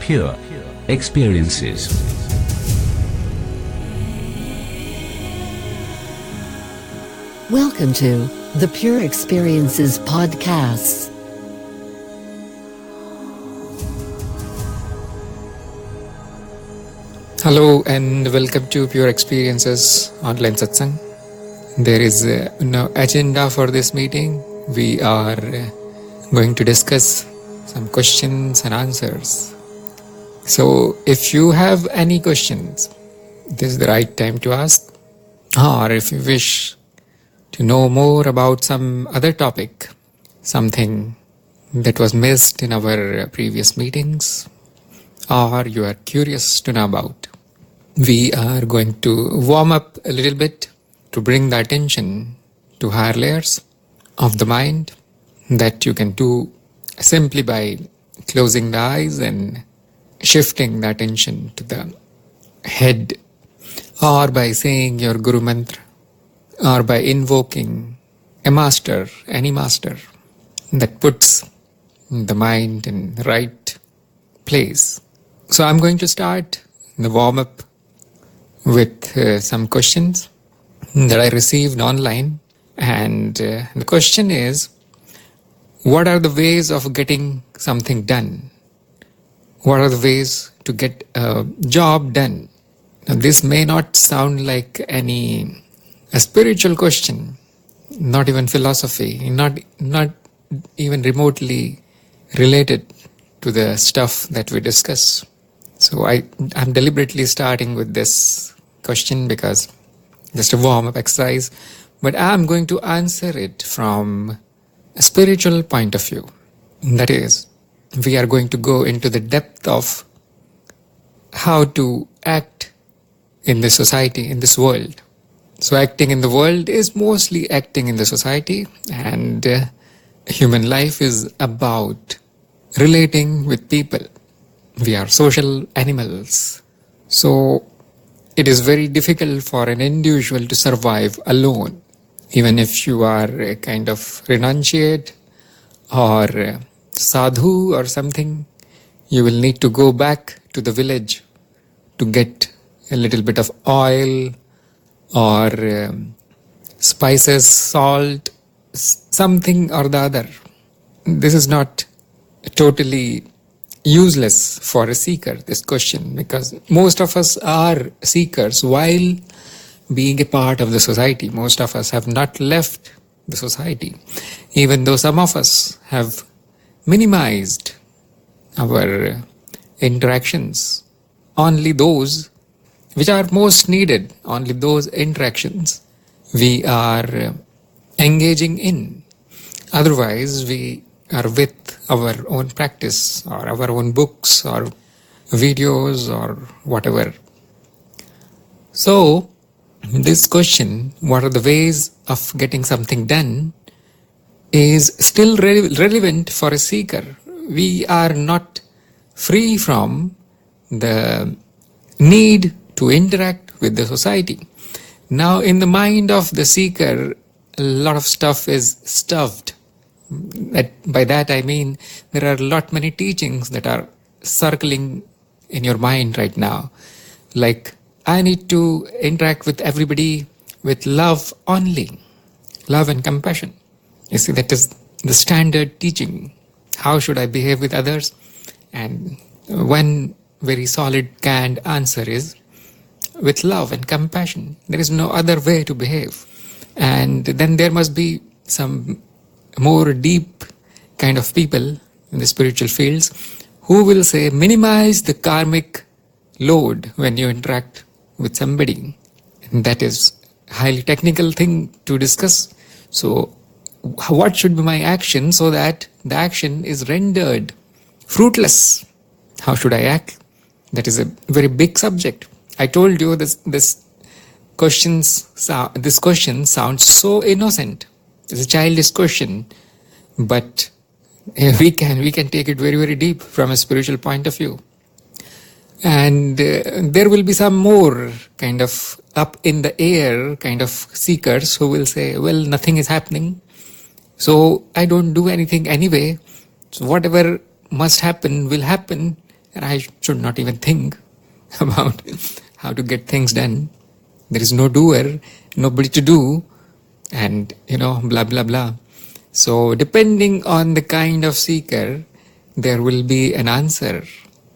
pure experiences. Welcome to the Pure Experiences Podcasts. Hello and welcome to Pure Experiences Online Satsang. There is no agenda for this meeting. We are going to discuss some questions and answers. So if you have any questions, this is the right time to ask. Or if you wish to know more about some other topic, something that was missed in our previous meetings, or you are curious to know about, we are going to warm up a little bit to bring the attention to higher layers of the mind that you can do simply by closing the eyes and shifting the attention to the head, or by saying your Guru Mantra, or by invoking a master, any master that puts the mind in the right place. So I'm going to start the warm-up with some questions that I received online. And the question is, what are the ways of getting something done? What are the ways to get a job done? Now, this may not sound like a spiritual question, not even philosophy, not even remotely related to the stuff that we discuss. So I'm deliberately starting with this question because just a warm-up exercise, but I'm going to answer it from a spiritual point of view. That is, we are going to go into the depth of how to act in this society, in this world. So acting in the world is mostly acting in the society, and human life is about relating with people. We are social animals. So it is very difficult for an individual to survive alone. Even if you are a kind of renunciate or sadhu or something, you will need to go back to the village to get a little bit of oil or spices, salt, something or the other. This is not totally useless for a seeker, this question, because most of us are seekers while being a part of the society. Most of us have not left the society, even though some of us have minimized our interactions. Only those which are most needed, only those interactions we are engaging in. Otherwise, we are with our own practice or our own books or videos or whatever. So, this question, what are the ways of getting something done, is still relevant for a seeker. We are not free from the need to interact with the society. Now, in the mind of the seeker, a lot of stuff is stuffed. By that I mean there are many teachings that are circling in your mind right now. Like, I need to interact with everybody with love only, love and compassion. You see, that is the standard teaching. How should I behave with others? And one very solid canned answer is with love and compassion. There is no other way to behave. And then there must be some more deep kind of people in the spiritual fields who will say minimize the karmic load when you interact with somebody. And that is a highly technical thing to discuss. So what should be my action so that the action is rendered fruitless? How should I act? That is a very big subject. I told you this question sounds so innocent. It's a childish question, but we can take it very, very deep from a spiritual point of view. And there will be some more kind of up in the air kind of seekers who will say, well, nothing is happening, so I don't do anything anyway. So whatever must happen will happen, and I should not even think about how to get things done. There is no doer, nobody to do, and blah blah blah. So depending on the kind of seeker, there will be an answer.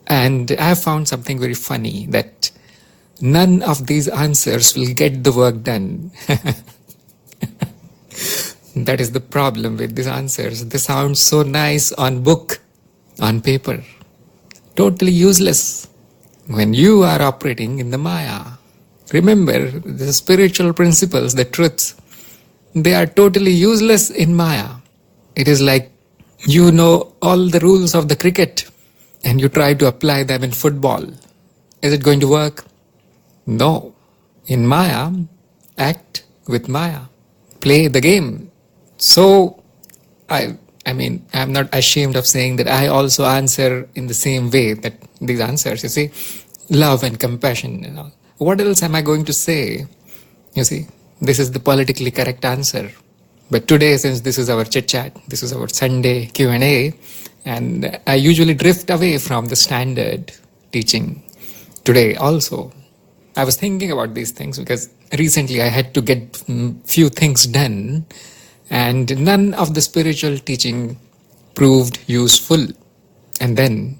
And I have found something very funny, that none of these answers will get the work done. That is the problem with these answers. They sound so nice on book, on paper. Totally useless when you are operating in the Maya. Remember, the spiritual principles, the truths, they are totally useless in Maya. It is like you know all the rules of the cricket and you try to apply them in football. Is it going to work? No. In Maya, act with Maya. Play the game. So, I mean, I'm not ashamed of saying that I also answer in the same way, that these answers, you see, love and compassion and all. What else am I going to say? You see, this is the politically correct answer. But today, since this is our chit-chat, this is our Sunday Q&A, and I usually drift away from the standard teaching. Today also, I was thinking about these things because recently I had to get few things done, and none of the spiritual teaching proved useful. And then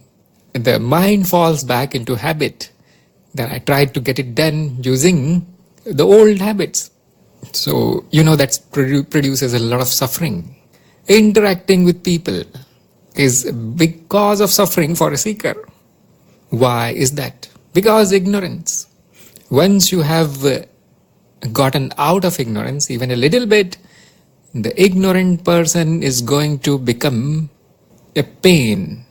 the mind falls back into habit. Then I tried to get it done using the old habits. So, that produces a lot of suffering. Interacting with people is a big cause of suffering for a seeker. Why is that? Because ignorance. Once you have gotten out of ignorance, even a little bit, the ignorant person is going to become a pain.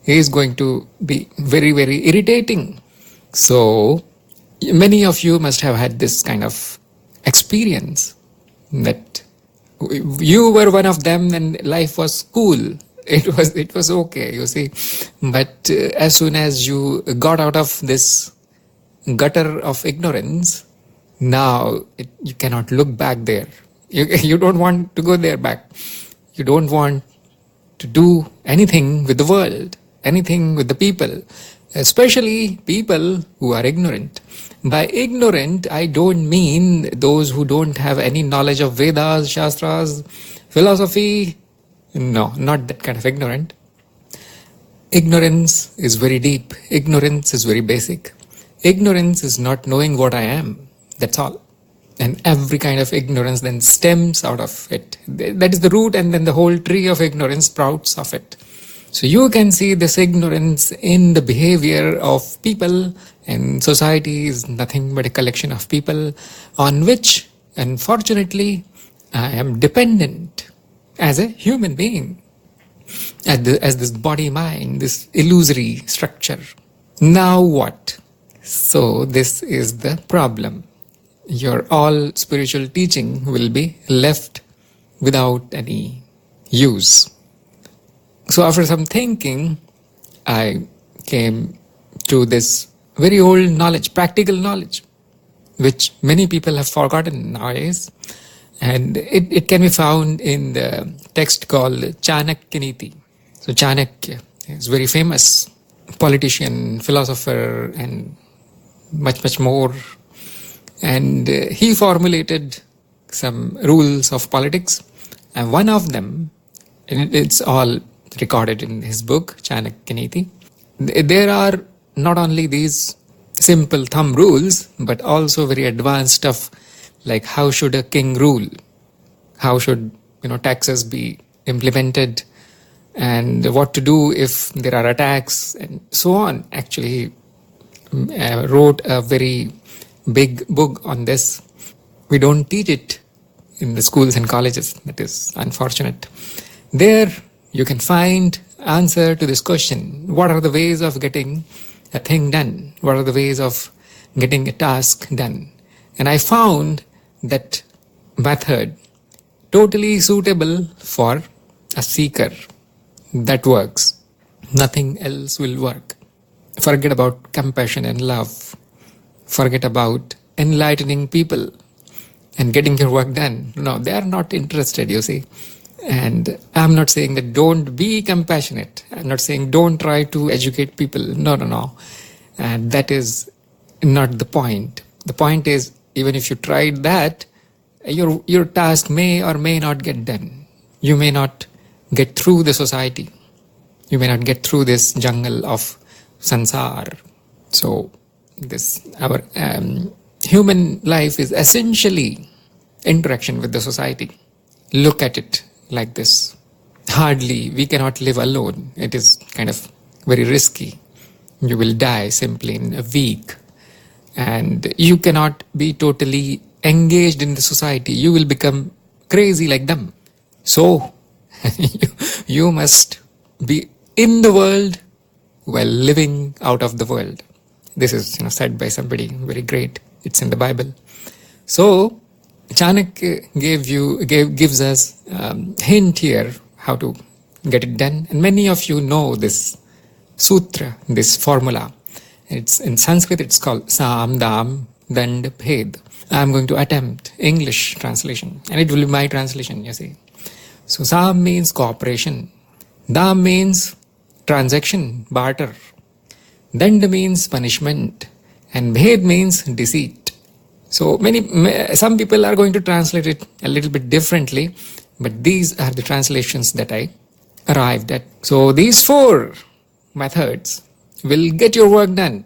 He is going to be very, very irritating. So, many of you must have had this kind of experience, that you were one of them and life was cool. It was okay, you see. But as soon as you got out of this gutter of ignorance, now you cannot look back there. You don't want to go there back. You don't want to do anything with the world, anything with the people, especially people who are ignorant. By ignorant, I don't mean those who don't have any knowledge of Vedas, Shastras, philosophy. No, not that kind of ignorant. Ignorance is very deep. Ignorance is very basic. Ignorance is not knowing what I am. That's all. And every kind of ignorance then stems out of it. That is the root, and then the whole tree of ignorance sprouts of it. So you can see this ignorance in the behavior of people, and society is nothing but a collection of people on which, unfortunately, I am dependent as a human being, as this body-mind, this illusory structure. Now what? So this is the problem. Your all spiritual teaching will be left without any use. So after some thinking, I came to this very old knowledge, practical knowledge, which many people have forgotten nowadays. And it can be found in the text called Chanakya Niti. So Chanakya is very famous politician, philosopher, and much more. And he formulated some rules of politics. And one of them, and it's all recorded in his book, Chanakya Niti. There are not only these simple thumb rules, but also very advanced stuff, like how should a king rule? How should taxes be implemented? And what to do if there are attacks, and so on. Actually, he wrote a very big book on this. We don't teach it in the schools and colleges. That is unfortunate. There you can find answer to this question. What are the ways of getting a thing done? What are the ways of getting a task done? And I found that method totally suitable for a seeker. That works. Nothing else will work. Forget about compassion and love. Forget about enlightening people and getting your work done. No, they are not interested, you see. And I'm not saying that don't be compassionate. I'm not saying don't try to educate people. No. And that is not the point. The point is, even if you tried that, your task may or may not get done. You may not get through the society. You may not get through this jungle of sansar. So our human life is essentially interaction with the society. Look at it like this. Hardly, we cannot live alone. It is kind of very risky. You will die simply in a week. And you cannot be totally engaged in the society. You will become crazy like them. So, you must be in the world while living out of the world. This is said by somebody very great. It's in the Bible. So, Chanakya gives us hint here how to get it done. And many of you know this sutra, this formula. It's in Sanskrit, it's called Sam, Dam, Dand, Bhed. I'm going to attempt English translation, and it will be my translation, you see. So Sam means cooperation. Dam means transaction, barter. Dand means punishment. And Bhed means deceit. So some people are going to translate it a little bit differently, but these are the translations that I arrived at. So these 4 methods will get your work done.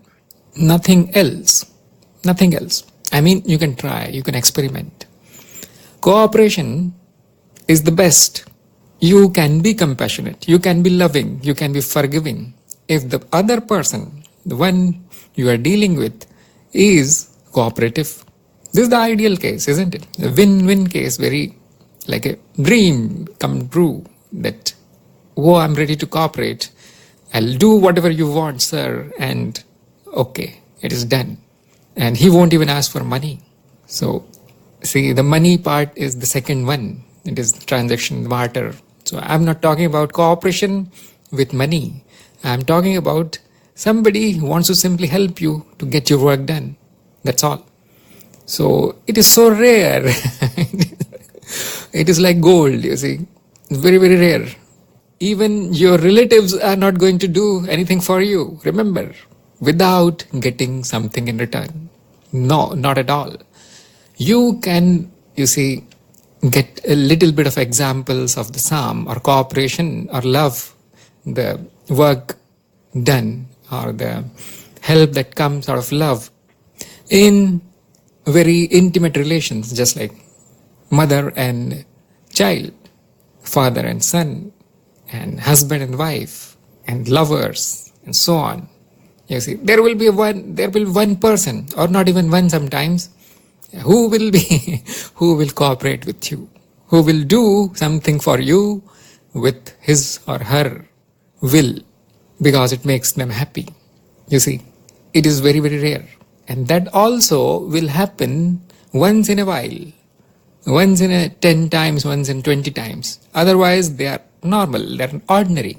Nothing else. Nothing else. I mean, you can try, you can experiment. Cooperation is the best. You can be compassionate, you can be loving, you can be forgiving. If the other person, the one you are dealing with, is cooperative. This is the ideal case, isn't it? A win-win case, very like a dream come true that, oh, I'm ready to cooperate. I'll do whatever you want, sir. And okay, it is done. And he won't even ask for money. So, see, the money part is the second one. It is transaction, barter. So I'm not talking about cooperation with money. I'm talking about somebody who wants to simply help you to get your work done. That's all. So it is so rare. It is like gold, you see. Very, very rare. Even your relatives are not going to do anything for you, remember, without getting something in return. No, not at all. You can, you see, get a little bit of examples of the psalm or cooperation or love, the work done or the help that comes out of love in very intimate relations, just like mother and child, father and son, and husband and wife, and lovers, and so on. You see, there will be one person, or not even one sometimes, who will cooperate with you, who will do something for you with his or her will, because it makes them happy. You see, it is very, very rare. And that also will happen once in a while, once in a 10 times, once in 20 times. Otherwise, they are normal, they are ordinary.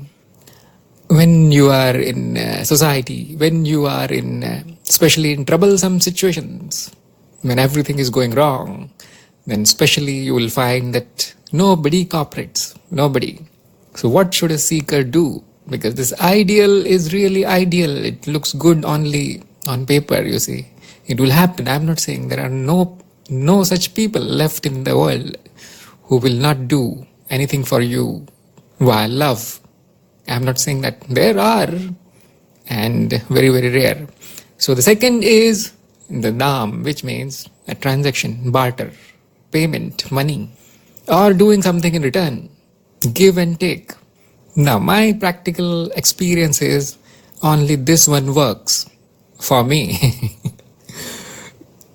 When you are in society, when you are in, especially in troublesome situations, when everything is going wrong, then especially you will find that nobody cooperates, nobody. So what should a seeker do? Because this ideal is really ideal. It looks good only on paper, you see. It will happen. I'm not saying there are no such people left in the world who will not do anything for you while love. I'm not saying that. There are, and very, very rare. So the second is the dam, which means a transaction, barter, payment, money, or doing something in return, give and take. Now, my practical experience is only this one works for me.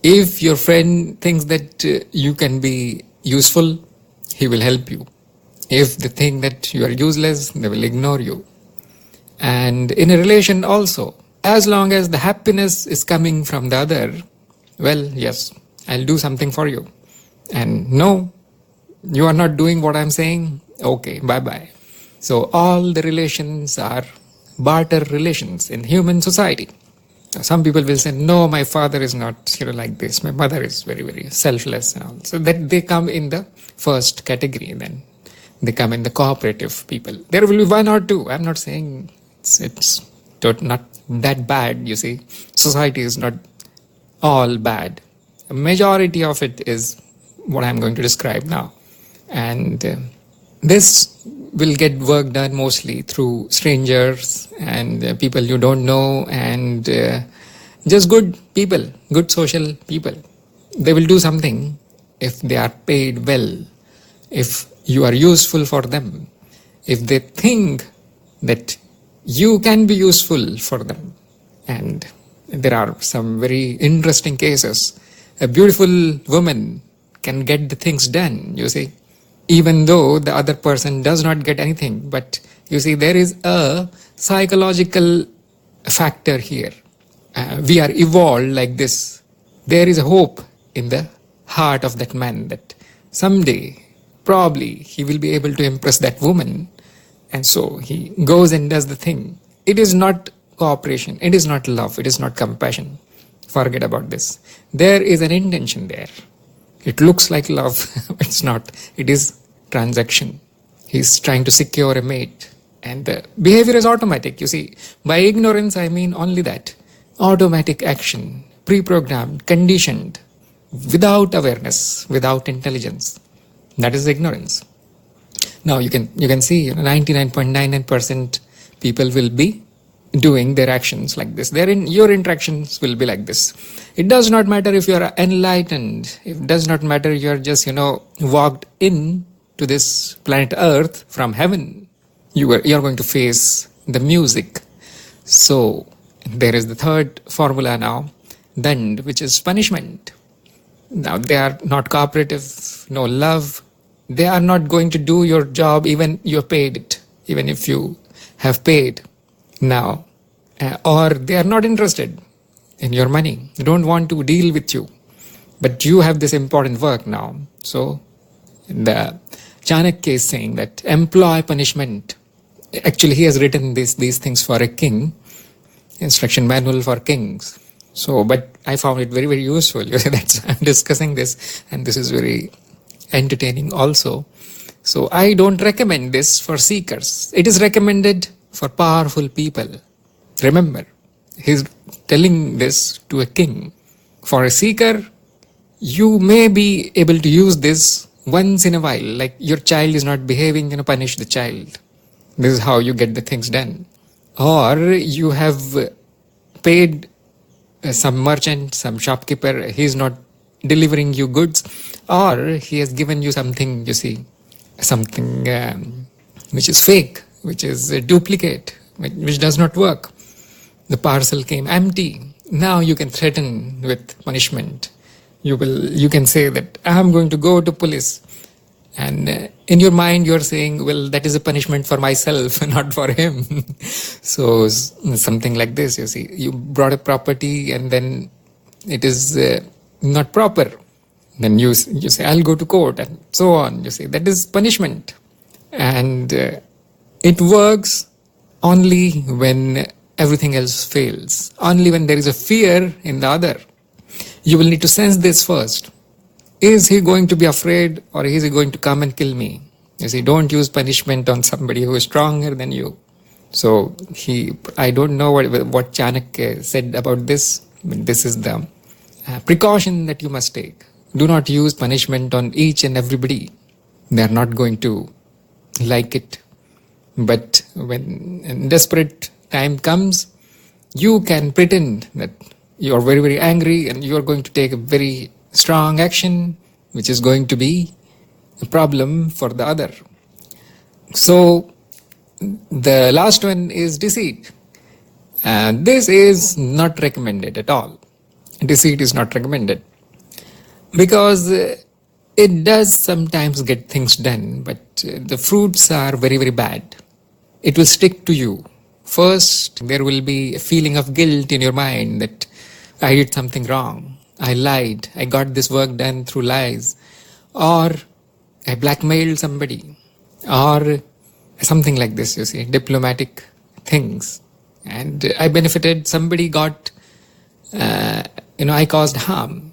If your friend thinks that you can be useful, he will help you. If they think that you are useless, they will ignore you. And in a relation also, as long as the happiness is coming from the other, well, yes, I'll do something for you. And no, you are not doing what I'm saying, okay, bye-bye. So all the relations are barter relations in human society. Some people will say, no, my father is not like this. My mother is very, very selfless and all. So that they come in the first category then. they come in the cooperative people. There will be one or two. I'm not saying it's not that bad, you see. Society is not all bad. A majority of it is what I'm going to describe now. And this will get work done mostly through strangers and people you don't know, and just good people, good social people. They will do something if they are paid well, if you are useful for them, if they think that you can be useful for them. And there are some very interesting cases. A beautiful woman can get the things done, you see, even though the other person does not get anything. But you see, there is a psychological factor here. We are evolved like this. There is a hope in the heart of that man that someday, probably, he will be able to impress that woman. And so he goes and does the thing. It is not cooperation. It is not love. It is not compassion. Forget about this. There is an intention there. It looks like love. It's not. It is transaction. He's trying to secure a mate. And the behavior is automatic. You see, by ignorance, I mean only that. Automatic action, pre-programmed, conditioned, without awareness, without intelligence. That is ignorance. Now you can see 99.99% people will be doing their actions like this. Your interactions will be like this. It does not matter if you are enlightened. It does not matter you are just walked in to this planet Earth from heaven. You are going to face the music. So there is the third formula now, dand, which is punishment. Now they are not cooperative, no love. They are not going to do your job even you paid it, even if you have paid now. Or they are not interested in your money. They don't want to deal with you. But you have this important work now. So the Chanakya is saying that employ punishment. Actually, he has written these things for a king, instruction manual for kings. So, but I found it very, very useful. I'm discussing this, and this is very entertaining also. So I don't recommend this for seekers. It is recommended for powerful people. Remember, he's telling this to a king. For a seeker, you may be able to use this once in a while. Like your child is not behaving, punish the child. This is how you get the things done. Or you have paid some merchant, some shopkeeper, he is not delivering you goods, or he has given you something, something which is fake, which is a duplicate, which does not work. The parcel came empty. Now you can threaten with punishment. You can say that I am going to go to police. And in your mind, you're saying, well, that is a punishment for myself, not for him. So something like this, you brought a property and then it is not proper. Then you say, I'll go to court and so on. That is punishment. And it works only when everything else fails. Only when there is a fear in the other. You will need to sense this first. Is he going to be afraid, or is he going to come and kill me? Don't use punishment on somebody who is stronger than you. So I don't know what Chanakya said about this, but this is the precaution that you must take. Do not use punishment on each and everybody. They are not going to like it. But when desperate time comes, you can pretend that you are very, very angry and you are going to take a very strong action, which is going to be a problem for the other. So the last one is deceit. And this is not recommended at all. Deceit is not recommended because it does sometimes get things done, but the fruits are very, very bad. It will stick to you. First, there will be a feeling of guilt in your mind that I did something wrong. I lied. I got this work done through lies. Or I blackmailed somebody. Or something like this, diplomatic things. And I benefited. Somebody got, I caused harm.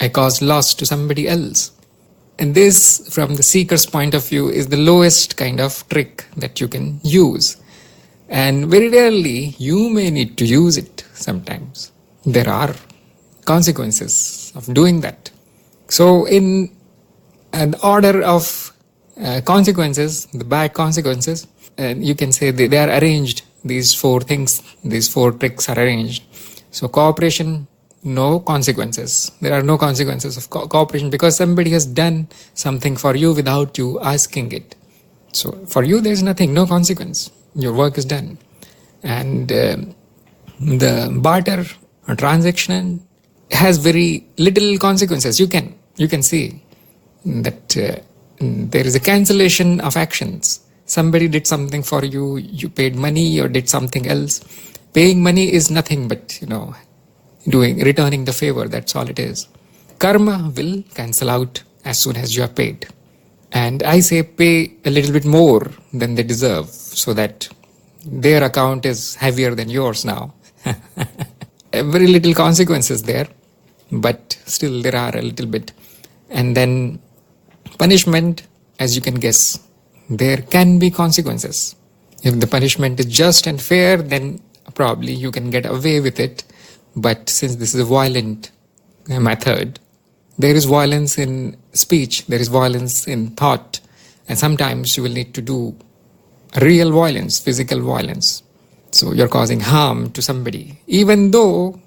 I caused loss to somebody else. And this, from the seeker's point of view, is the lowest kind of trick that you can use. And very rarely you may need to use it sometimes. There are consequences of doing that. So in an order of consequences, the bad consequences, you can say they are arranged. These four things, these four tricks are arranged. So cooperation, no consequences. There are no consequences of cooperation because somebody has done something for you without you asking it. So for you there is nothing, no consequence. Your work is done. And the barter or transaction has very little consequences. You can see that there is a cancellation of actions. Somebody did something for you, you paid money or did something else. Paying money is nothing but, returning the favor, that's all it is. Karma will cancel out as soon as you are paid. And I say pay a little bit more than they deserve so that their account is heavier than yours now. Very little consequences there, but still there are a little bit. And then punishment, as you can guess, there can be consequences. If the punishment is just and fair, then probably you can get away with it. But since this is a violent method, there is violence in speech, there is violence in thought, and sometimes you will need to do real violence, physical violence. So you're causing harm to somebody, even though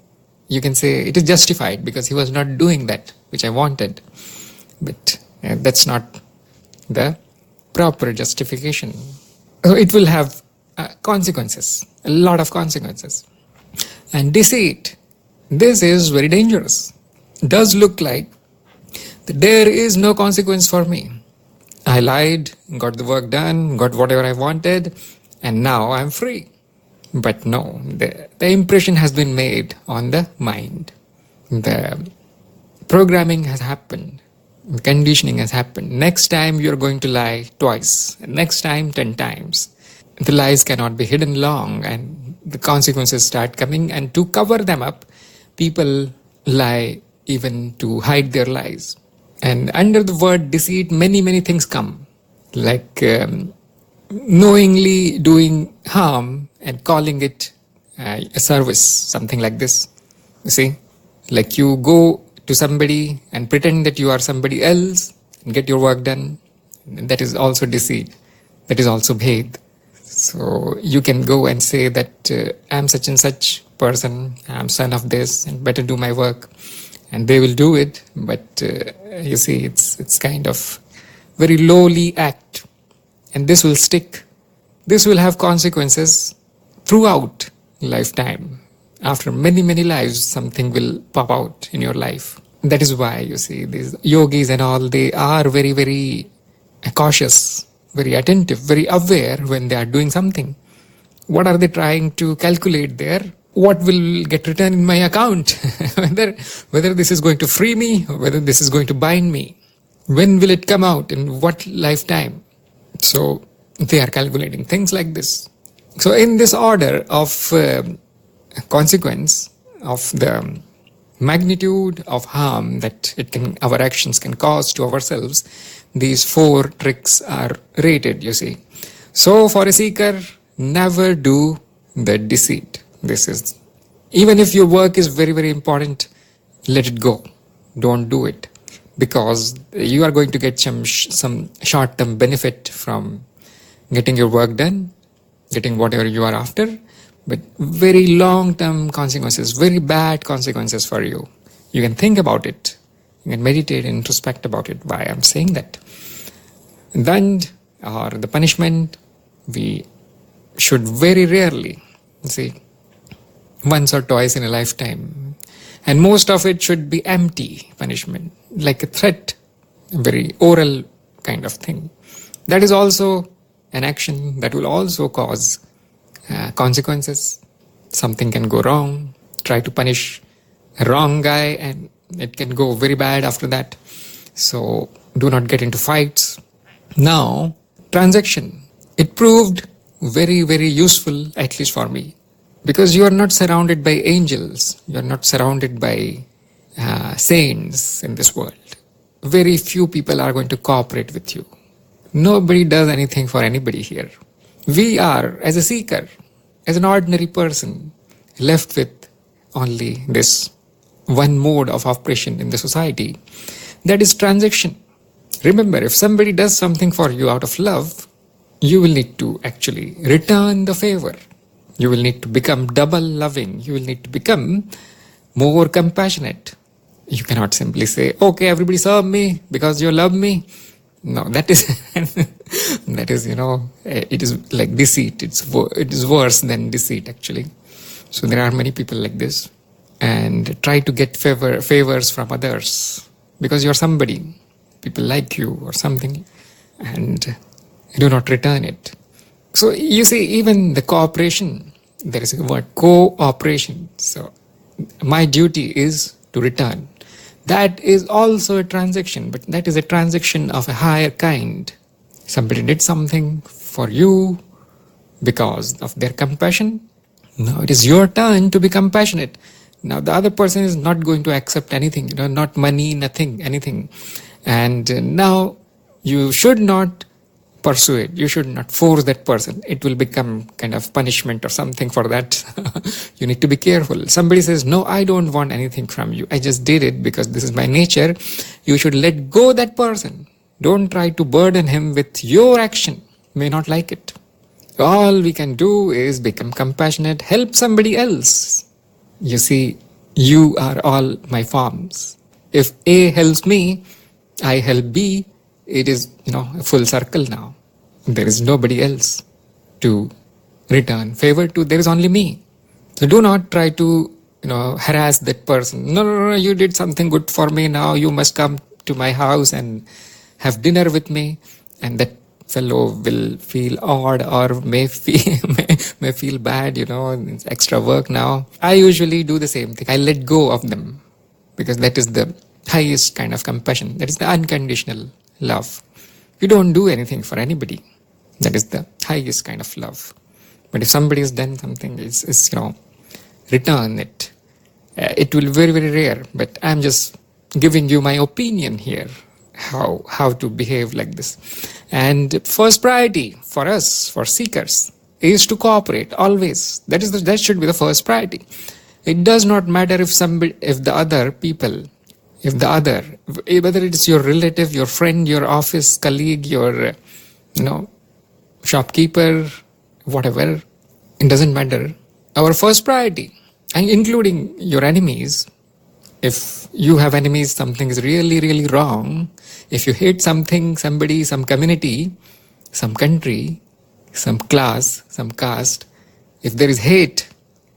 you can say it is justified because he was not doing that which I wanted. But that's not the proper justification. So it will have consequences, a lot of consequences. And deceit, this is very dangerous. It does look like that there is no consequence for me. I lied, got the work done, got whatever I wanted, and now I'm free. But no, the impression has been made on the mind. The programming has happened. The conditioning has happened. Next time you're going to lie twice. Next time 10 times. The lies cannot be hidden long and the consequences start coming, and to cover them up, people lie even to hide their lies. And under the word deceit, many things come, like knowingly doing harm and calling it a service, something like this. You see, like you go to somebody and pretend that you are somebody else and get your work done. That is also deceit. That is also bhed. So you can go and say that I'm such and such person, I'm son of this and better do my work. And they will do it, but you see, it's kind of very lowly act. And this will stick. This will have consequences throughout lifetime. After many lives, something will pop out in your life. That is why, you see, these yogis and all, they are very cautious, very attentive, very aware when they are doing something. What are they trying to calculate there? What will get returned in my account? whether this is going to free me or whether this is going to bind me. When will it come out? In what lifetime? So they are calculating things like this. So in this order of consequence of the magnitude of harm that our actions can cause to ourselves, these 4 tricks are rated, you see. So for a seeker, never do the deceit. This is, even if your work is very important, let it go. Don't do it, because you are going to get some short-term benefit from getting your work done, getting whatever you are after, but very long-term consequences, very bad consequences for you. You can think about it. You can meditate and introspect about it, why I'm saying that. Dand, or the punishment, we should very rarely, see, once or twice in a lifetime. And most of it should be empty punishment, like a threat, a very oral kind of thing. That is also an action that will also cause consequences. Something can go wrong. Try to punish a wrong guy and it can go very bad after that. So do not get into fights. Now, transaction. It proved very useful, at least for me. Because you are not surrounded by angels, you are not surrounded by saints in this world. very few people are going to cooperate with you. Nobody does anything for anybody here. We are, as a seeker, as an ordinary person, left with only this one mode of operation in the society. That is transaction. Remember, if somebody does something for you out of love, you will need to actually return the favor. You will need to become double loving. You will need to become more compassionate. You cannot simply say, okay, everybody serve me because you love me. No, that is, that is, it is like deceit. It is worse than deceit, actually. So there are many people like this, and try to get favors from others because you're somebody. People like you or something, and you do not return it. So you see, even the cooperation, there is a word cooperation. So my duty is to return. That is also a transaction, but that is a transaction of a higher kind. Somebody did something for you because of their compassion. Now it is your turn to be compassionate. Now the other person is not going to accept anything, not money, nothing, anything. And now you should not pursue it. You should not force that person. It will become kind of punishment or something for that. You need to be careful. Somebody says, no, I don't want anything from you. I just did it because this is my nature. You should let go that person. Don't try to burden him with your action. May not like it. All we can do is become compassionate, help somebody else. You see, you are all my forms. If A helps me, I help B. It is, a full circle now. There is nobody else to return favor to. There is only me. So do not try to, harass that person. No, you did something good for me. Now you must come to my house and have dinner with me. And that fellow will feel odd or may feel bad, it's extra work now. I usually do the same thing. I let go of them because that is the highest kind of compassion. That is the unconditional love. You don't do anything for anybody. That is the highest kind of love. But if somebody has done something, it's return it. It will be very, very rare. But I'm just giving you my opinion here, how to behave like this. And first priority for us, for seekers, is to cooperate always. That should be the first priority. It does not matter if the other people, whether it is your relative, your friend, your office colleague, your, shopkeeper, whatever, it doesn't matter. Our first priority, and including your enemies, if you have enemies, something is really, really wrong. If you hate something, somebody, some community, some country, some class, some caste, if there is hate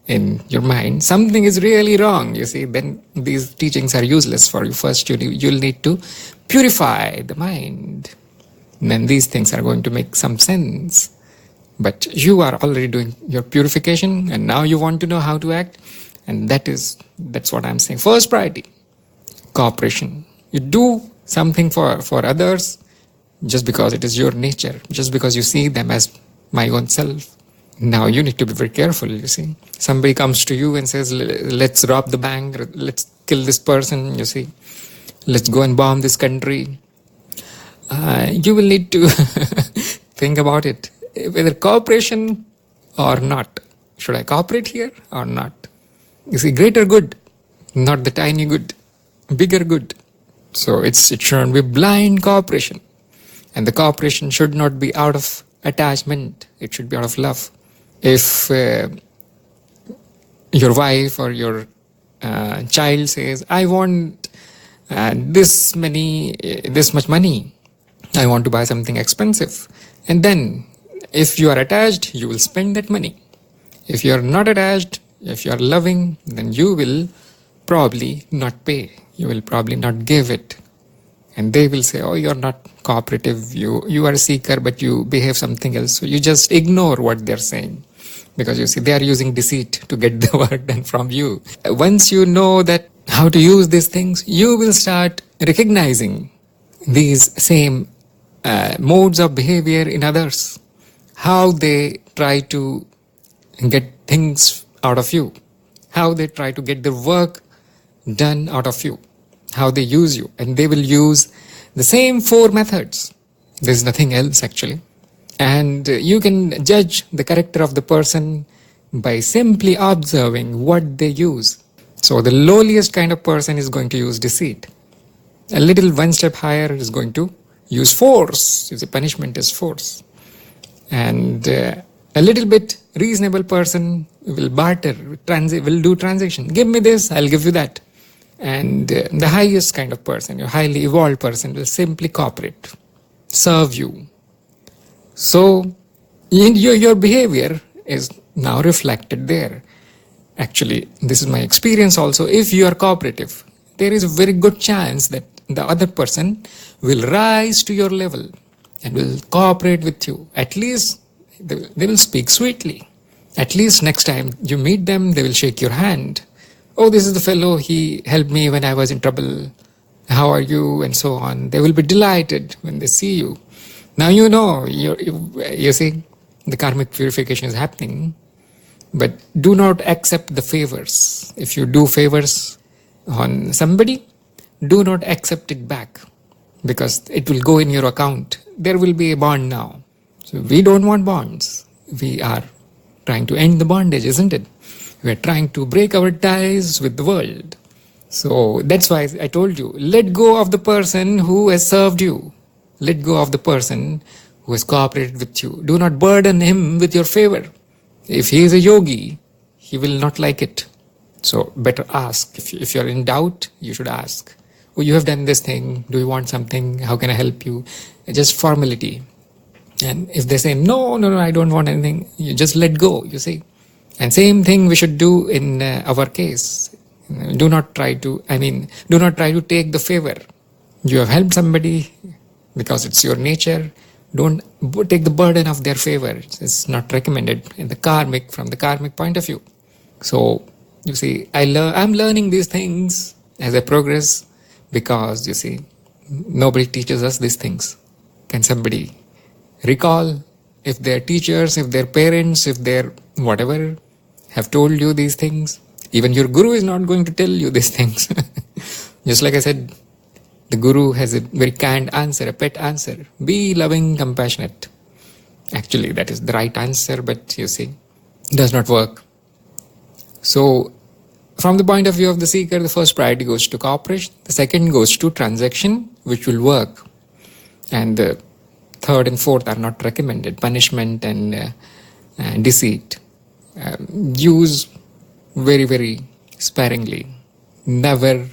in your mind, something is really wrong, you see, then these teachings are useless for you. First, you'll need to purify the mind. And then these things are going to make some sense. But you are already doing your purification, and now you want to know how to act. And that's what I'm saying. First priority, cooperation. You do something for others just because it is your nature, just because you see them as my own self. Now you need to be very careful, you see. Somebody comes to you and says, let's rob the bank, let's kill this person, you see. Let's go and bomb this country. You will need to think about it, whether cooperation or not. Should I cooperate here or not? You see, greater good, not the tiny good, bigger good. So it shouldn't be blind cooperation. And the cooperation should not be out of attachment. It should be out of love. If your wife or your child says, I want this much money, I want to buy something expensive. And then if you are attached, you will spend that money. If you are not attached, if you are loving, then you will probably not pay. You will probably not give it. And they will say, oh, you're not cooperative. You are a seeker, but you behave something else. So you just ignore what they're saying. Because you see, they are using deceit to get the work done from you. Once you know that how to use these things, you will start recognizing these same modes of behavior in others. How they try to get things out of you. How they try to get the work done out of you. how they use you. And they will use the same 4 methods. There's nothing else actually. And you can judge the character of the person by simply observing what they use. So the lowliest kind of person is going to use deceit. A little one step higher is going to use force. You see, punishment is force. And a little bit reasonable person will barter, will do transaction. Give me this, I'll give you that. And the highest kind of person, your highly evolved person, will simply cooperate, serve you. So your behavior is now reflected there. Actually, this is my experience also. If you are cooperative, there is a very good chance that the other person will rise to your level and will cooperate with you. At least they will speak sweetly. At least next time you meet them, they will shake your hand. Oh, this is the fellow, he helped me when I was in trouble. How are you? And so on. They will be delighted when they see you. Now you know, you see, the karmic purification is happening. But do not accept the favors. If you do favors on somebody, do not accept it back, because it will go in your account. There will be a bond now. So we don't want bonds. We are trying to end the bondage, isn't it? We are trying to break our ties with the world. So that's why I told you, let go of the person who has served you. Let go of the person who has cooperated with you. Do not burden him with your favor. If he is a yogi, he will not like it. So better ask. If you are in doubt, you should ask. Oh, you have done this thing. Do you want something? How can I help you? Just formality. And if they say, no, I don't want anything, you just let go, you see. And same thing we should do in our case. Do not try to take the favor. You have helped somebody because it's your nature. Don't take the burden of their favor. It's not recommended from the karmic point of view. So, you see, I'm learning these things as I progress, because, you see, nobody teaches us these things. Can somebody recall if their teachers, if their parents, if their whatever have told you these things? Even your guru is not going to tell you these things. Just like I said, the guru has a very canned answer, a pet answer. Be loving, compassionate. Actually, that is the right answer, but you see, it does not work. So, from the point of view of the seeker, the first priority goes to cooperation. The second goes to transaction, which will work. And the third and fourth are not recommended. Punishment and deceit. Use very, very sparingly. Never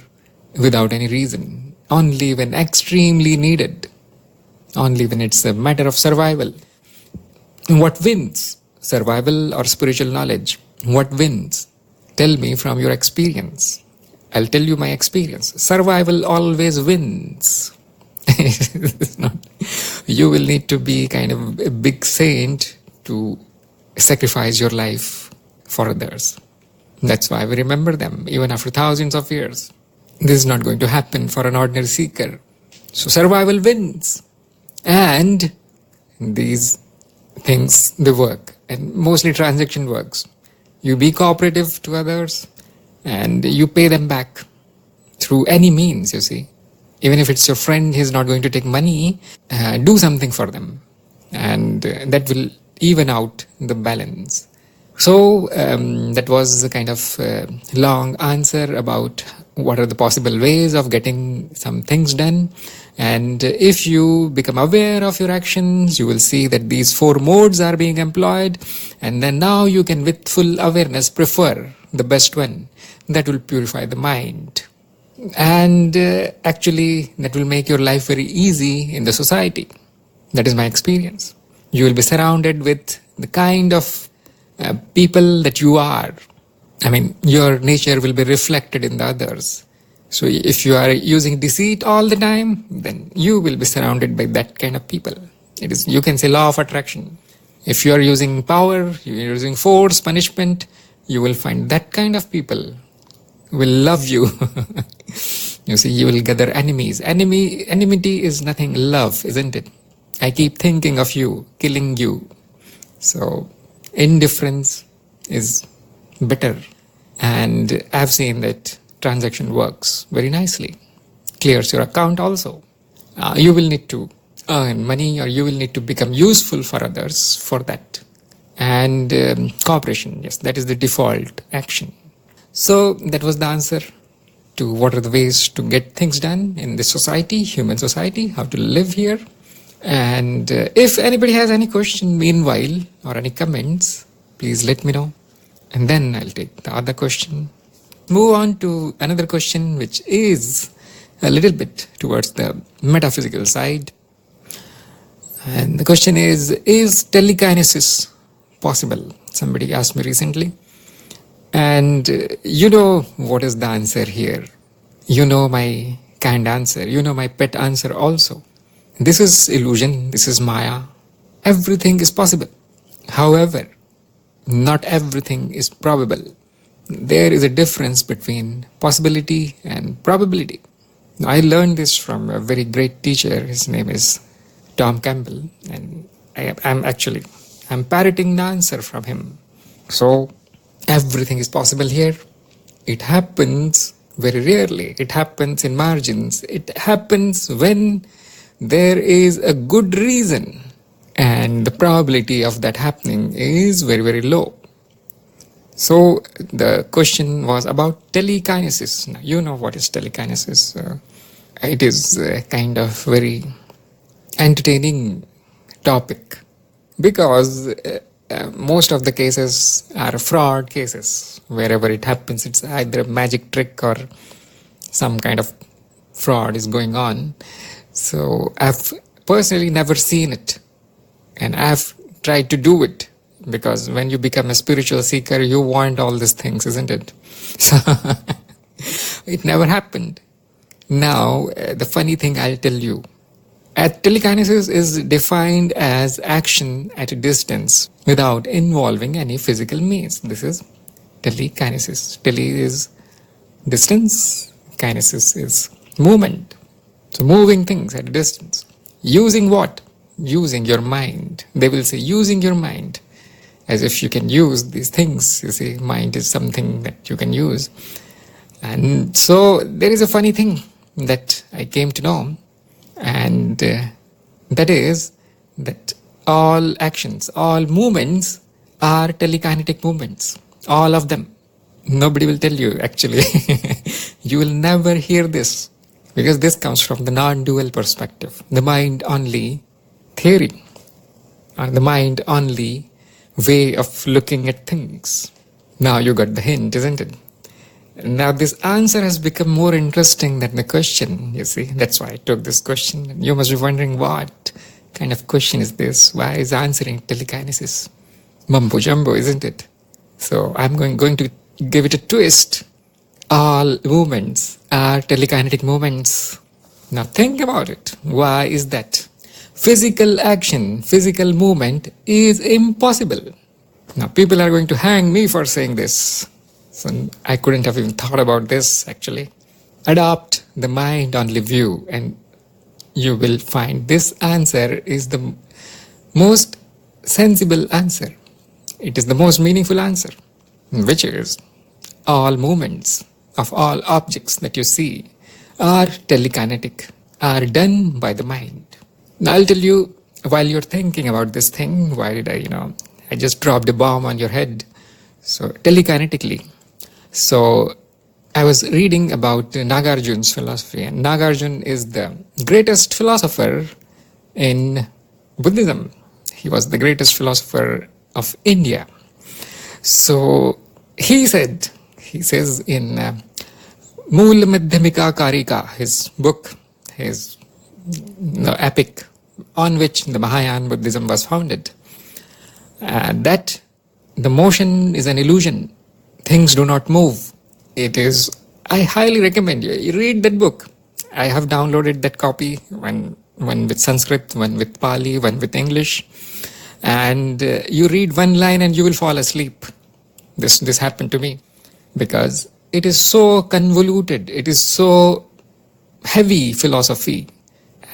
without any reason. Only when extremely needed. Only when it's a matter of survival. What wins? Survival or spiritual knowledge? What wins? Tell me from your experience. I'll tell you my experience. Survival always wins. It's not, you will need to be kind of a big saint to sacrifice your life for others. That's why we remember them even after thousands of years. This is not going to happen for an ordinary seeker. So survival wins. And these things, they work. And mostly transaction works. You be cooperative to others and you pay them back through any means, you see. Even if it's your friend, he's not going to take money, do something for them. And that will even out the balance. So that was a kind of long answer about what are the possible ways of getting some things done. And if you become aware of your actions, you will see that these 4 modes are being employed. And then now you can, with full awareness, prefer the best one. That will purify the mind. And actually, that will make your life very easy in the society. That is my experience. You will be surrounded with the kind of people that you are. I mean, your nature will be reflected in the others. So if you are using deceit all the time, then you will be surrounded by that kind of people. It is, you can say, law of attraction. If you are using power, you are using force, punishment, you will find that kind of people will love you. You see, you will gather enemies. Enmity is nothing, love, isn't it? I keep thinking of you, killing you. So indifference is better. And I've seen that transaction works very nicely. clears your account also. You will need to earn money, or you will need to become useful for others for that. And cooperation, yes, that is the default action. So that was the answer to what are the ways to get things done in this society, human society, how to live here. And if anybody has any question meanwhile or any comments, please let me know. And then I'll take the other question. Move on to another question, which is a little bit towards the metaphysical side. And the question is telekinesis possible? Somebody asked me recently. And you know what is the answer here. You know my canned answer. You know my pet answer also. This is illusion. This is Maya. Everything is possible. However, not everything is probable. There is a difference between possibility and probability. I learned this from a very great teacher. His name is Tom Campbell. And I'm parroting the answer from him. So, everything is possible here. It happens very rarely. It happens in margins. It happens when there is a good reason, and the probability of that happening is very, very low. So the question was about telekinesis. Now, you know what is telekinesis. It is a kind of very entertaining topic, because most of the cases are fraud cases. Wherever it happens, it's either a magic trick or some kind of fraud is going on. So I've personally never seen it, and I've tried to do it, because when you become a spiritual seeker, you want all these things, isn't it? So it never happened. Now, the funny thing I'll tell you, telekinesis is defined as action at a distance without involving any physical means. This is telekinesis. Tele is distance, kinesis is movement. So moving things at a distance. Using what? Using your mind. They will say using your mind, as if you can use these things. You see, mind is something that you can use. And so there is a funny thing that I came to know, and that is that all actions, all movements are telekinetic movements. All of them. Nobody will tell you, actually. You will never hear this, because this comes from the non-dual perspective, the mind-only theory, or the mind-only way of looking at things. Now you got the hint, isn't it? Now this answer has become more interesting than the question, you see. That's why I took this question. You must be wondering, what kind of question is this? Why is answering telekinesis? Mumbo jumbo, isn't it? So I'm going to give it a twist. All movements are telekinetic movements. Now think about it. Why is that? Physical action, physical movement is impossible. Now people are going to hang me for saying this. So I couldn't have even thought about this, actually. Adopt the mind-only view, and you will find this answer is the most sensible answer. It is the most meaningful answer, which is all movements of all objects that you see are telekinetic, are done by the mind. Now I'll tell you, while you're thinking about this thing, why did I just dropped a bomb on your head. So telekinetically. So I was reading about Nagarjuna's philosophy, and Nagarjuna is the greatest philosopher in Buddhism. He was the greatest philosopher of India. So he says in Mool Madhyamika Karika, his book, his epic on which the Mahayana Buddhism was founded, that the motion is an illusion. Things do not move. I highly recommend you read that book. I have downloaded that copy, one with Sanskrit, one with Pali, one with English. And you read one line and you will fall asleep. This happened to me, because it is so convoluted. It is so heavy philosophy.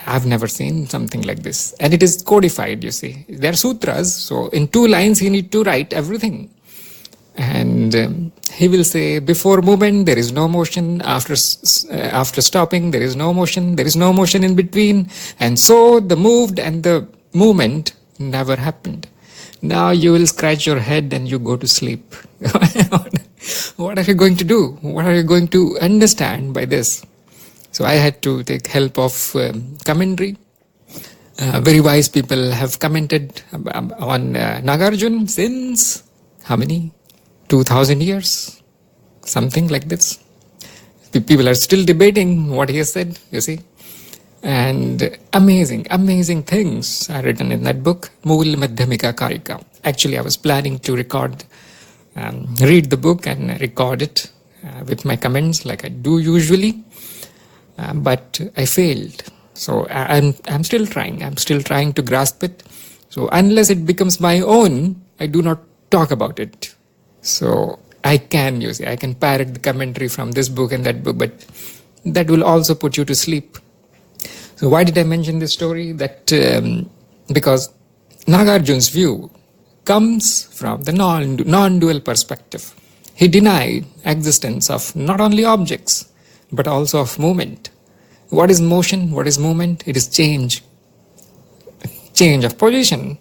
I've never seen something like this. And it is codified, you see. There are sutras, so in 2 lines you need to write everything. And he will say, before movement, there is no motion. After stopping, there is no motion. There is no motion in between. And so the moved and the movement never happened. Now you will scratch your head and you go to sleep. What are you going to do? What are you going to understand by this? So I had to take help of commentary. Very wise people have commented on Nagarjuna since how many? 2000 years? Something like this. People are still debating what he has said, you see. And amazing things are written in that book, Mool Madhyamika Karika. Actually, I was planning to read the book and record it with my comments like I do usually, but I failed. So I'm still trying. I'm still trying to grasp it. So unless it becomes my own, I do not talk about it. So I can parrot the commentary from this book and that book, but that will also put you to sleep. So why did I mention this story? That because Nagarjuna's view comes from the non-dual perspective. He denied existence of not only objects, but also of movement. What is motion? What is movement? It is change. Change of position.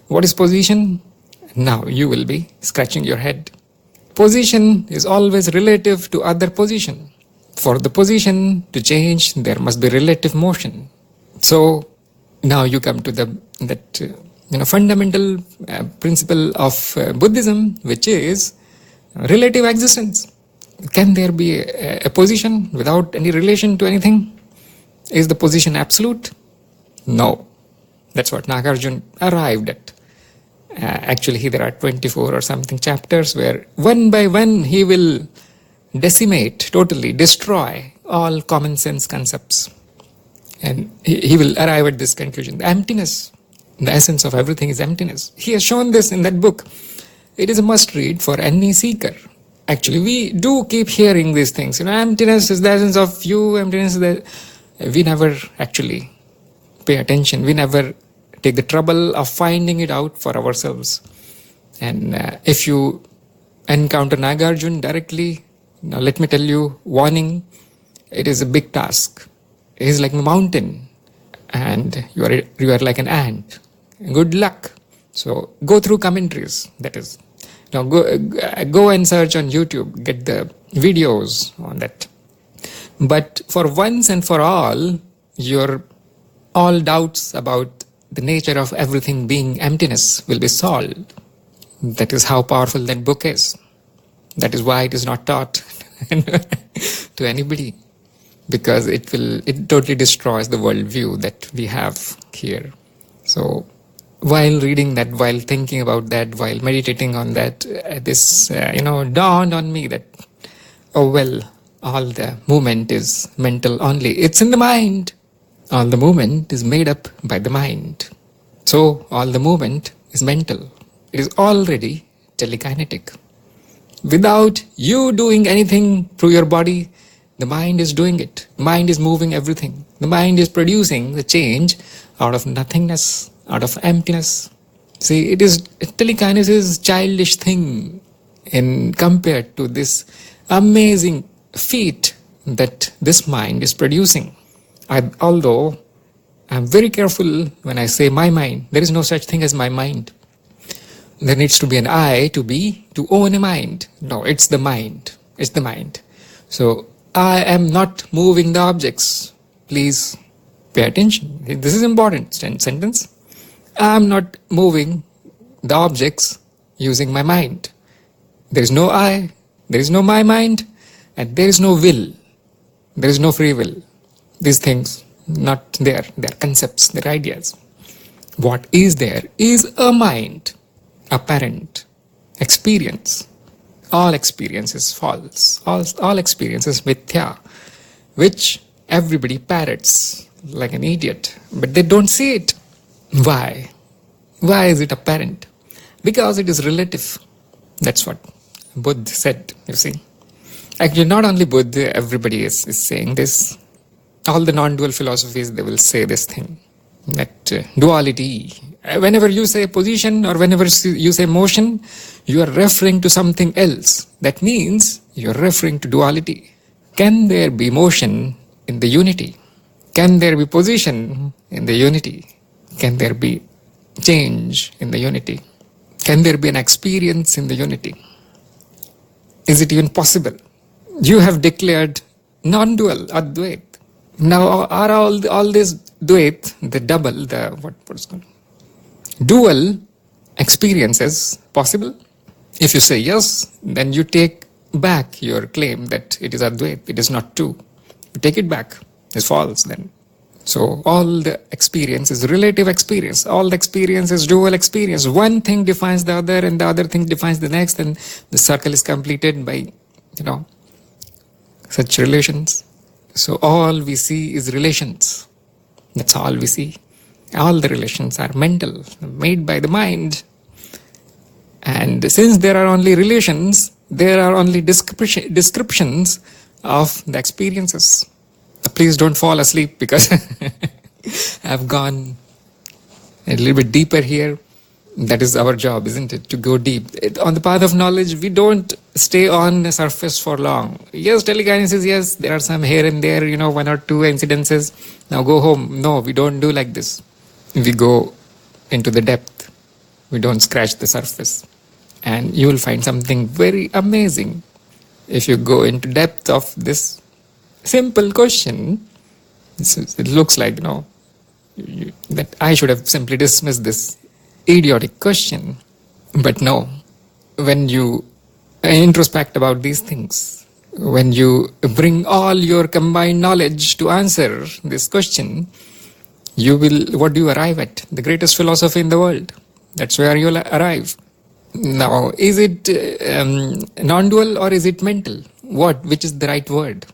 What is position? Now you will be scratching your head. Position is always relative to other position. For the position to change, there must be relative motion. So now you come to that fundamental principle of Buddhism, which is relative existence. Can there be a position without any relation to anything? Is the position absolute? No. That's what Nagarjuna arrived at. Actually, there are 24 or something chapters where one by one he will decimate, totally destroy all common sense concepts. And he will arrive at this conclusion. The emptiness, the essence of everything is emptiness. He has shown this in that book. It is a must read for any seeker. Actually, we do keep hearing these things. Emptiness is the essence of you, emptiness is the... We never actually pay attention. We never take the trouble of finding it out for ourselves. And if you encounter Nagarjuna directly, now let me tell you, warning, it is a big task. It is like a mountain and you are like an ant. Good luck. So go through commentaries, that is. Now go and search on YouTube, get the videos on that. But for once and for all, your all doubts about the nature of everything being emptiness will be solved. That is how powerful that book is. That is why it is not taught to anybody, because it totally destroys the worldview that we have here. So while reading that, while thinking about that, while meditating on that, this dawned on me that, oh well, all the movement is mental only. It's in the mind. All the movement is made up by the mind. So all the movement is mental. It is already telekinetic. Without you doing anything through your body, the mind is doing it. Mind is moving everything. The mind is producing the change out of nothingness, out of emptiness. See, telekinesis is childish thing in compared to this amazing feat that this mind is producing. Although I'm very careful when I say my mind, there is no such thing as my mind. There needs to be an I to own a mind. No, it's the mind. It's the mind. So I am not moving the objects. Please pay attention. This is important sentence. I am not moving the objects using my mind. There is no I, there is no my mind, and there is no will. There is no free will. These things not there. They are concepts, they are ideas. What is there is a mind, apparent, experience. All experience is false. All experience is mithya, which everybody parrots like an idiot, but they don't see it. Why? Why is it apparent? Because it is relative. That's what Buddha said, you see. Actually, not only Buddha, everybody is saying this. All the non-dual philosophies, they will say this thing, that duality Whenever you say position or whenever you say motion, you are referring to something else. That means you are referring to duality. Can there be motion in the unity? Can there be position in the unity? Can there be change in the unity? Can there be an experience in the unity? Is it even possible? You have declared non-dual, Advait. Now are all this Dvait, the double, what's called dual experiences possible? If you say yes, then you take back your claim that it is Advait, it is not two. You take it back. It's false then. So all the experience is relative experience. All the experience is dual experience. One thing defines the other and the other thing defines the next, and the circle is completed by, such relations. So all we see is relations. That's all we see. All the relations are mental, made by the mind. And since there are only relations, there are only descriptions of the experiences. Please don't fall asleep, because I've gone a little bit deeper here. That is our job, isn't it? To go deep. On the path of knowledge, we don't stay on the surface for long. Yes, telekinesis, yes, there are some here and there, one or two incidences. Now go home. No, we don't do like this. We go into the depth. We don't scratch the surface. And you will find something very amazing. If you go into depth of this simple question, it looks like, that I should have simply dismissed this idiotic question. But no, when you introspect about these things, when you bring all your combined knowledge to answer this question, what do you arrive at? The greatest philosophy in the world. That's where you'll arrive. Now, is it non-dual or is it mental? Which is the right word?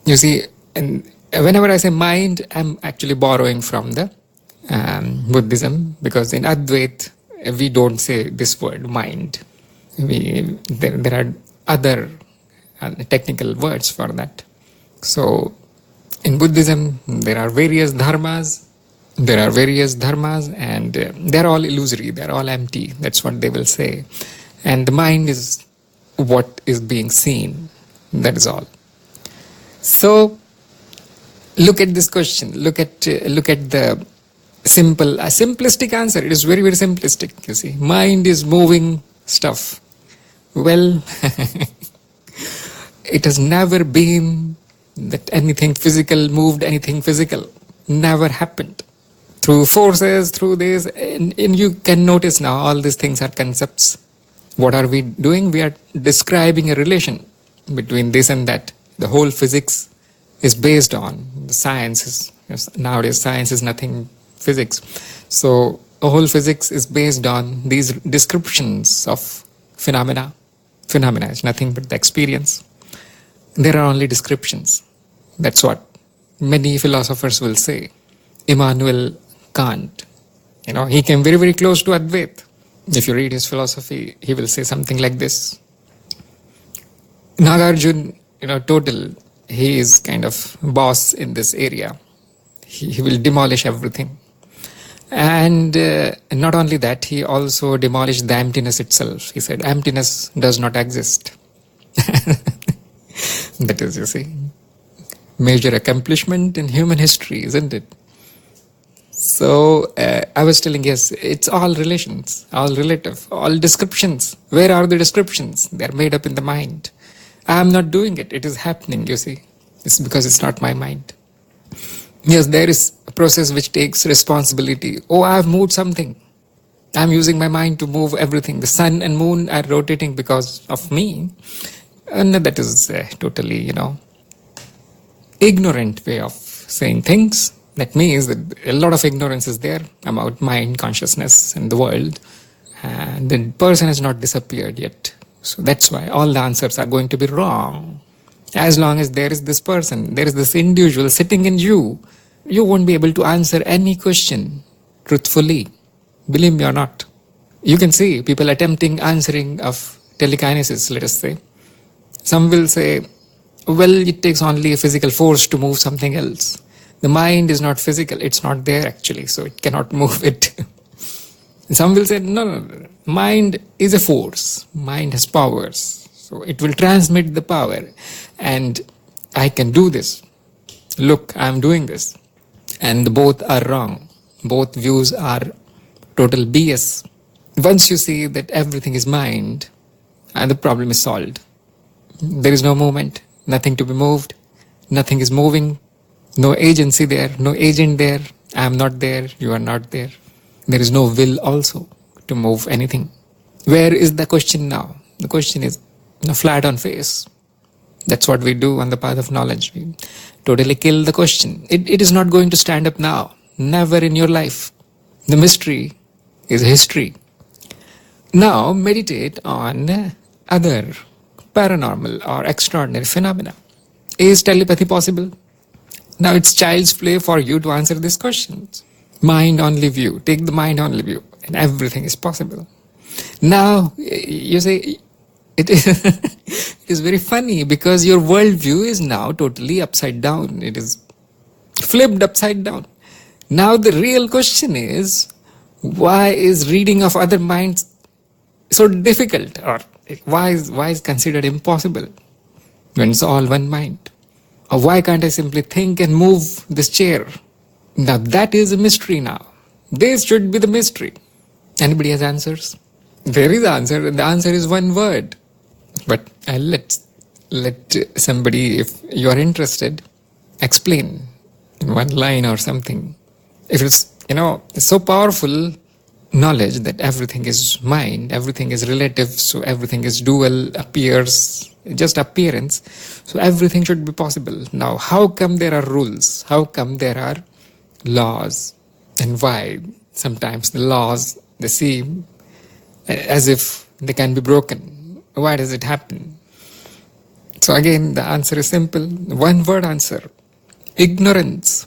You see, and whenever I say mind, I'm actually borrowing from the Buddhism, because in Advait, we don't say this word, mind. There are other technical words for that. So, in Buddhism, there are various dharmas, and they're all illusory, they're all empty. That's what they will say. And the mind is what is being seen. That is all. So, look at this question. Look at the simplistic answer. It is very, very simplistic, you see. Mind is moving stuff. Well, it has never been that anything physical moved anything physical. Never happened. Through forces, through this, and you can notice now all these things are concepts. What are we doing? We are describing a relation between this and that. The whole physics is based on the science. Nowadays, science is nothing physics. So, the whole physics is based on these descriptions of phenomena. Phenomena is nothing but the experience. There are only descriptions. That's what many philosophers will say. Immanuel Kant, he came very, very close to Advait. If you read his philosophy, he will say something like this. Nagarjuna, total, he is kind of boss in this area. He will demolish everything. And not only that, he also demolished the emptiness itself. He said, emptiness does not exist. That is, you see, major accomplishment in human history, isn't it? So, I was telling, yes, it's all relations, all relative, all descriptions. Where are the descriptions? They are made up in the mind. I am not doing it. It is happening, you see. It's because it's not my mind. Yes, there is a process which takes responsibility. Oh, I have moved something. I am using my mind to move everything. The sun and moon are rotating because of me. And that is totally, ignorant way of saying things. That means that a lot of ignorance is there about mind, consciousness, and the world. And the person has not disappeared yet. So that's why all the answers are going to be wrong. As long as there is this person, there is this individual sitting in you, you won't be able to answer any question truthfully. Believe me or not. You can see people attempting answering of telekinesis, let us say. Some will say, well, it takes only a physical force to move something else. The mind is not physical, it's not there actually, so it cannot move it. Some will say, no. Mind is a force. Mind has powers. So it will transmit the power. And I can do this. Look, I'm doing this. And both are wrong. Both views are total BS. Once you see that everything is mind, and the problem is solved. There is no movement, nothing to be moved, nothing is moving, no agency there, no agent there, I am not there, you are not there. There is no will also to move anything. Where is the question now? The question is flat on face. That's what we do on the path of knowledge. We totally kill the question. It is not going to stand up now. Never in your life. The mystery is history. Now meditate on other paranormal or extraordinary phenomena. Is telepathy possible? Now it's child's play for you to answer these questions. Mind only view. Take the mind only view and everything is possible. Now you say it is very funny because your worldview is now totally upside down. It is flipped upside down. Now the real question is, why is reading of other minds so difficult, or why is considered impossible when it's all one mind? Or why can't I simply think and move this chair? Now that is a mystery now. This should be the mystery. Anybody has answers? There is answer, and the answer is one word. But I'll let somebody, if you are interested, explain in one line or something. If it's, it's so powerful knowledge that everything is mind, everything is relative, so everything is dual, appears, just appearance, so everything should be possible. Now, how come there are rules? How come there are laws? And why? Sometimes the laws, they seem as if they can be broken. Why does it happen? So again, the answer is simple. One word answer. Ignorance.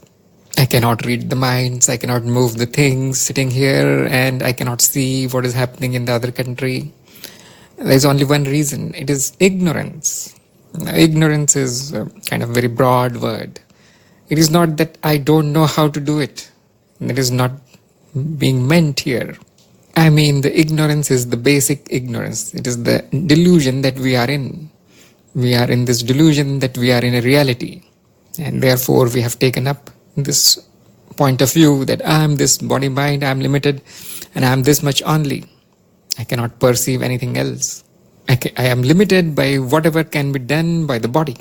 I cannot read the minds, I cannot move the things sitting here, and I cannot see what is happening in the other country. There is only one reason. It is ignorance. Ignorance is a kind of very broad word. It is not that I don't know how to do it. It is not being meant here. I mean, the ignorance is the basic ignorance. It is the delusion that we are in. We are in this delusion that we are in a reality. And therefore we have taken up this point of view that I am this body mind, I am limited, and I am this much only. I cannot perceive anything else. I am limited by whatever can be done by the body.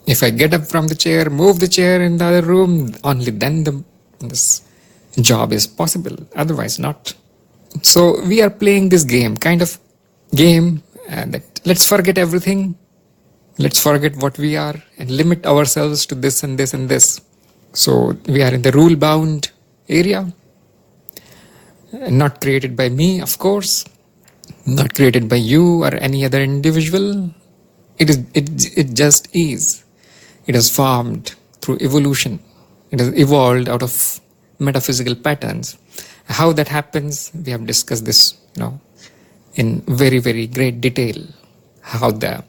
If I get up from the chair, move the chair in the other room, only then this job is possible, otherwise not. So we are playing this game, kind of game that let's forget everything, let's forget what we are and limit ourselves to this and this and this. So we are in the rule-bound area, not created by me, of course, not created by you or any other individual. It just is. It has formed through evolution. It has evolved out of metaphysical patterns. How that happens, we have discussed this, in very, very great detail. How the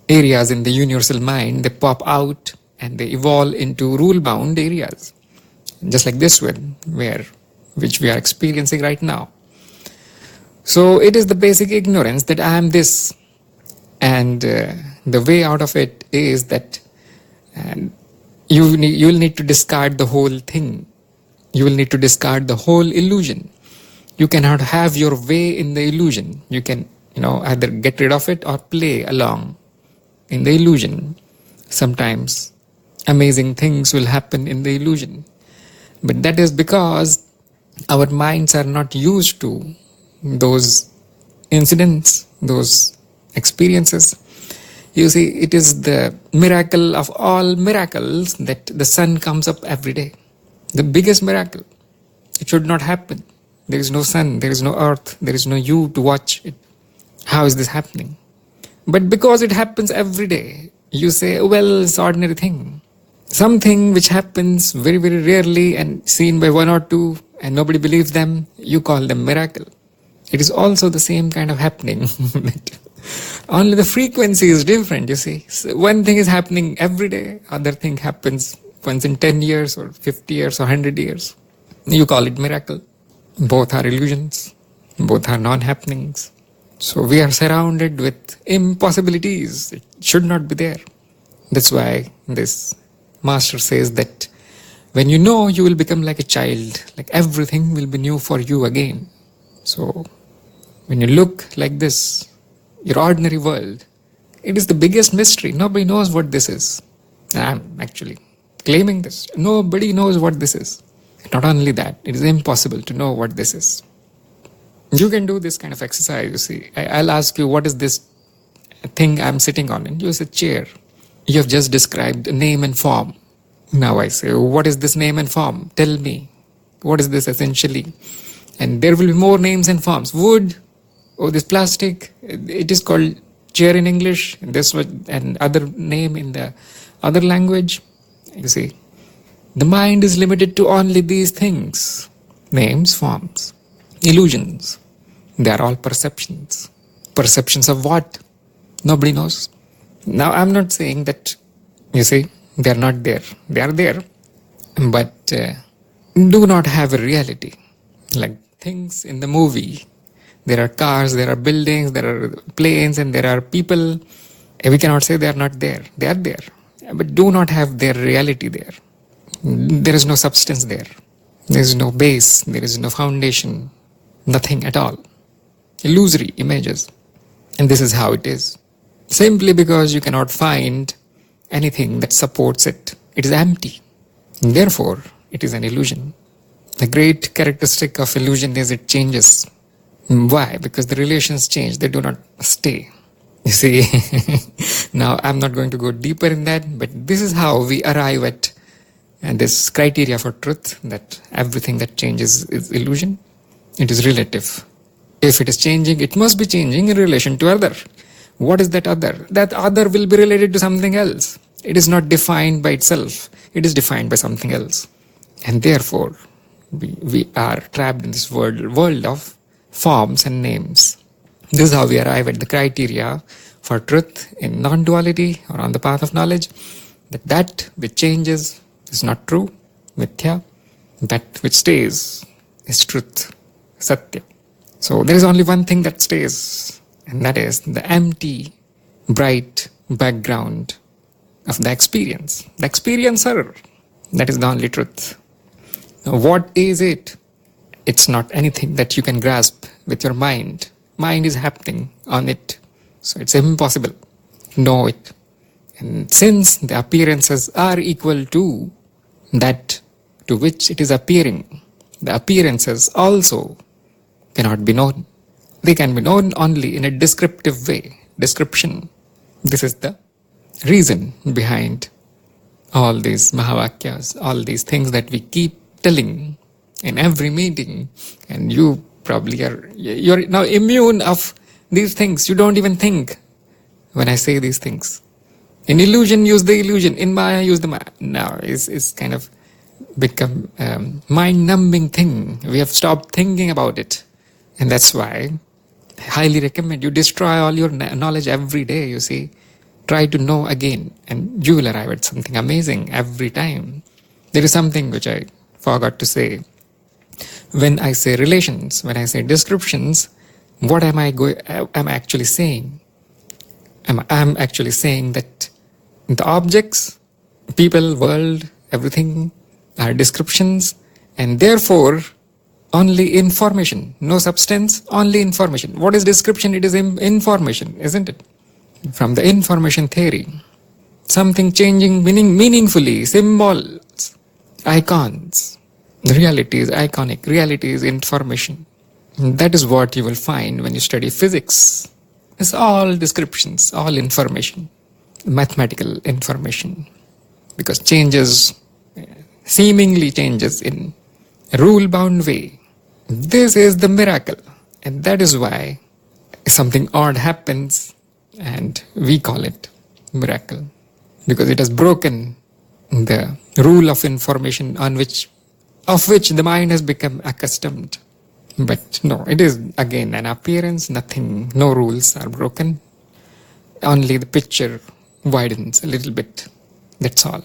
areas in the universal mind, they pop out and they evolve into rule-bound areas, just like this one, which we are experiencing right now. So it is the basic ignorance that I am this, and the way out of it is that you will need to discard the whole thing. You will need to discard the whole illusion. You cannot have your way in the illusion. You can, either get rid of it or play along in the illusion. Sometimes amazing things will happen in the illusion. But that is because our minds are not used to those incidents, those experiences. You see, it is the miracle of all miracles that the sun comes up every day. The biggest miracle. It should not happen. There is no sun, there is no earth, there is no you to watch it. How is this happening? But because it happens every day, you say, well, it's an ordinary thing. Something which happens very, very rarely and seen by one or two and nobody believes them, you call them miracle. It is also the same kind of happening. Only the frequency is different, you see. So one thing is happening every day, other thing happens once in 10 years or 50 years or 100 years. You call it miracle. Both are illusions, both are non-happenings. So we are surrounded with impossibilities. It should not be there. That's why this master says that when you know, you will become like a child, like everything will be new for you again. So when you look like this, your ordinary world, it is the biggest mystery. Nobody knows what this is. I'm actually claiming this. Nobody knows what this is. Not only that, it is impossible to know what this is. You can do this kind of exercise, you see. I'll ask you, what is this thing I'm sitting on? And you say, chair. You have just described a name and form. Now I say, what is this name and form? Tell me. What is this essentially? And there will be more names and forms. Wood, this plastic, it is called chair in English, this was and other name in the other language. You see, the mind is limited to only these things. Names, forms, illusions. They are all perceptions. Perceptions of what? Nobody knows. Now I'm not saying that, you see, they are not there. They are there, but do not have a reality. Like things in the movie. There are cars, there are buildings, there are planes, and there are people. We cannot say they are not there. They are there, but do not have their reality there. There is no substance there. There is no base. There is no foundation. Nothing at all. Illusory images. And this is how it is. Simply because you cannot find anything that supports it. It is empty. Therefore, it is an illusion. The great characteristic of illusion is it changes. Why? Because the relations change. They do not stay. You see, now I'm not going to go deeper in that, but this is how we arrive at this criteria for truth, that everything that changes is illusion. It is relative. If it is changing, it must be changing in relation to other. What is that other? That other will be related to something else. It is not defined by itself. It is defined by something else. And therefore, we are trapped in this world of forms and names. This is how we arrive at the criteria for truth in non-duality or on the path of knowledge. That which changes is not true, mithya. That which stays is truth, satya. So there is only one thing that stays, and that is the empty, bright background of the experience. The experiencer, that is the only truth. Now what is it? It's not anything that you can grasp with your mind. Mind is happening on it. So it's impossible to know it. And since the appearances are equal to that to which it is appearing, the appearances also cannot be known. They can be known only in a descriptive way. Description. This is the reason behind all these Mahavakyas, all these things that we keep telling in every meeting, and you probably you're now immune of these things. You don't even think when I say these things. In illusion, use the illusion. In Maya, use the Maya. Now it's kind of become mind-numbing thing. We have stopped thinking about it, and that's why I highly recommend you destroy all your knowledge every day. You see, try to know again, and you will arrive at something amazing every time. There is something which I forgot to say. When I say relations, when I say descriptions, what am I actually saying? I'm actually saying that the objects, people, world, everything are descriptions, and therefore only information, no substance, only information. What is description? It is information, isn't it? From the information theory, something changing meaningfully, symbols, icons. The reality is iconic. Reality is information. And that is what you will find when you study physics. It's all descriptions, all information, mathematical information. Because changes, seemingly changes in a rule-bound way. This is the miracle. And that is why something odd happens and we call it miracle. Because it has broken the rule of information of which the mind has become accustomed. But no, it is again an appearance, nothing, no rules are broken. Only the picture widens a little bit. That's all.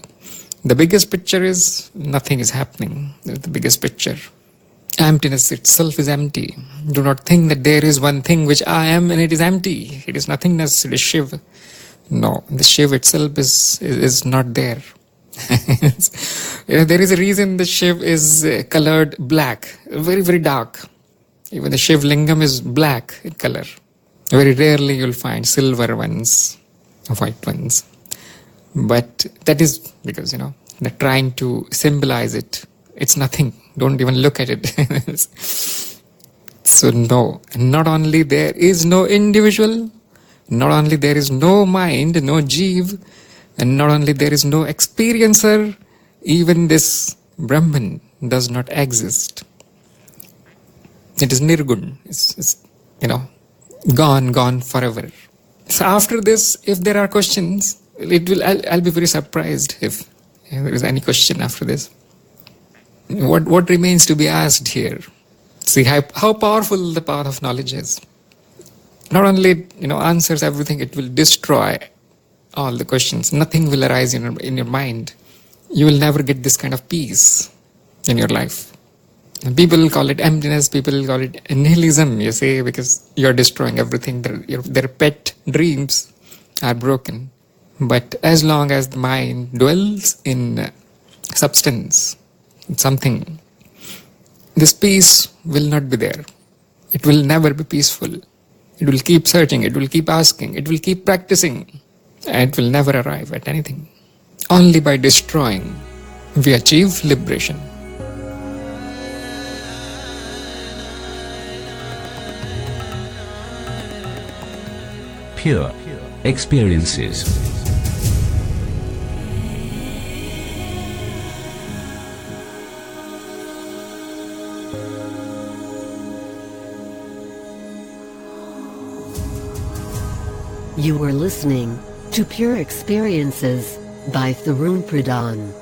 The biggest picture is nothing is happening. The biggest picture. Emptiness itself is empty. Do not think that there is one thing which I am and it is empty. It is nothingness, it is Shiv. No, the Shiv itself is not there. There is a reason the Shiv is colored black, very, very dark. Even the Shiv Lingam is black in color. Very rarely you'll find silver ones, white ones. But that is because, they're trying to symbolize it. It's nothing. Don't even look at it. So no, not only there is no individual, not only there is no mind, no Jeev, and not only there is no experiencer, even this Brahman does not exist. It is Nirgun. It's gone forever. So after this, if there are questions, I'll be very surprised if there is any question after this. What remains to be asked here? See how powerful the power of knowledge is. Not only answers everything, it will destroy all the questions. Nothing will arise in your mind. You will never get this kind of peace in your life. And people call it emptiness. People call it nihilism. You say because you're destroying everything. Their pet dreams are broken. But as long as the mind dwells in substance, something, this peace will not be there. It will never be peaceful. It will keep searching, it will keep asking, it will keep practicing, and it will never arrive at anything. Only by destroying, we achieve liberation. Pure experiences. You were listening to Pure Experiences by Tharun Pradhan.